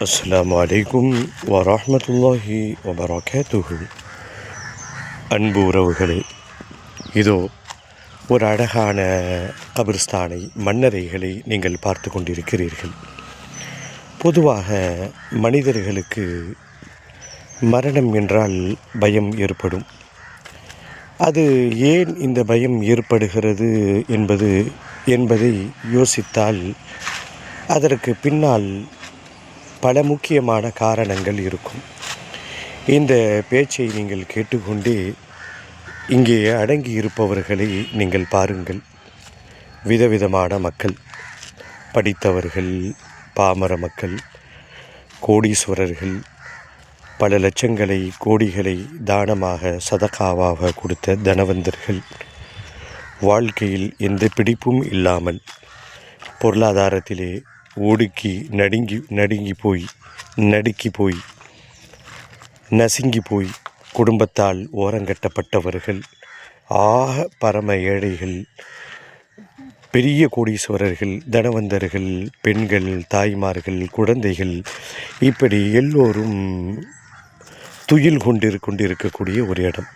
அஸ்ஸலாமு அலைக்கும் வரஹ்மத்துல்லாஹி வபரகாத்துஹு. அன்பு உறவுகளே, இதோ ஒரு அழகான கபிர்ஸ்தானை, மண்ணறைகளை நீங்கள் பார்த்து கொண்டிருக்கிறீர்கள். பொதுவாக மனிதர்களுக்கு மரணம் என்றால் பயம் ஏற்படும். அது ஏன் இந்த பயம் ஏற்படுகிறது என்பதை யோசித்தால் அதற்கு பின்னால் பல முக்கியமான காரணங்கள் இருக்கும். இந்த பேச்சை நீங்கள் கேட்டுக்கொண்டே இங்கே அடங்கி இருப்பவர்களை நீங்கள் பாருங்கள். விதவிதமான மக்கள், படித்தவர்கள், பாமர மக்கள், கோடீஸ்வரர்கள், பல லட்சங்களை கோடிகளை தானமாக சதகாவாக கொடுத்த தனவந்தர்கள், வாழ்க்கையில் எந்த பிடிப்பும் இல்லாமல் பொருளாதாரத்திலே ஒடுக்கி நடுங்கி போய் நசுங்கி போய் குடும்பத்தால் ஓரங்கட்டப்பட்டவர்கள், பரம ஏழைகள், பெரிய கோடீஸ்வரர்கள், தனவந்தர்கள், பெண்கள், தாய்மார்கள், குழந்தைகள், இப்படி எல்லோரும் துயில் கொண்டிருக்கக்கூடிய ஒரு இடம்.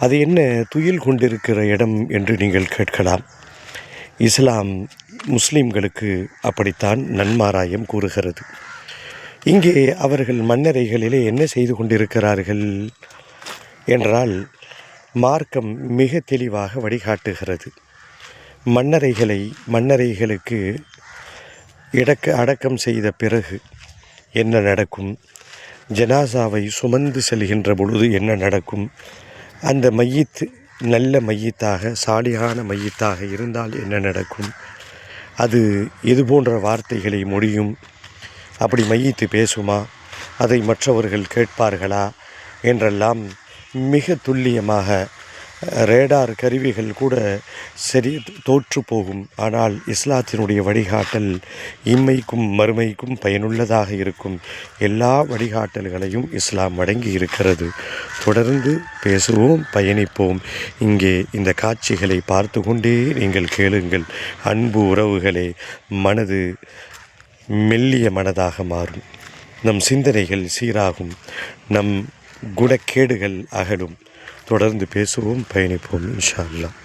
அது என்ன துயில் கொண்டிருக்கிற இடம் என்று நீங்கள் கேட்கலாம். இஸ்லாம் முஸ்லிம்களுக்கு அப்படித்தான் நன்மாராயம் கூறுகிறது. இங்கே அவர்கள் மண்ணறைகளிலே என்ன செய்து கொண்டிருக்கிறார்கள் என்றால், மார்க்கம் மிக தெளிவாக வழிகாட்டுகிறது. மண்ணறைகளுக்கு அடக்கம் செய்த பிறகு என்ன நடக்கும், ஜனாசாவை சுமந்து செல்கின்ற பொழுது என்ன நடக்கும், அந்த மையத்து நல்ல மையத்தாக, சாலியான மையத்தாக இருந்தால் என்ன நடக்கும், அது இது போன்ற வார்த்தைகளை மொழியும், அப்படி மையத்து பேசுமா, அதை மற்றவர்கள் கேட்பார்களா என்றெல்லாம் மிக துல்லியமாக ரேடார் கருவிகள் கூட சரி தோற்று போகும். ஆனால் இஸ்லாத்தினுடைய வழிகாட்டல் இம்மைக்கும் மறுமைக்கும் பயனுள்ளதாக இருக்கும். எல்லா வழிகாட்டல்களையும் இஸ்லாம் வழங்கி இருக்கிறது. தொடர்ந்து பேசுவோம், பயணிப்போம். இங்கே இந்த காட்சிகளை பார்த்து கொண்டே நீங்கள் கேளுங்கள். அன்பு உறவுகளே, மனது மெல்லிய மனதாக மாறும், நம் சிந்தனைகள் சீராகும், நம் குணக்கேடுகள் அகலும். தொடர்ந்து பேசுவோம், பயணிப்போம் இன்ஷா அல்லாஹ்.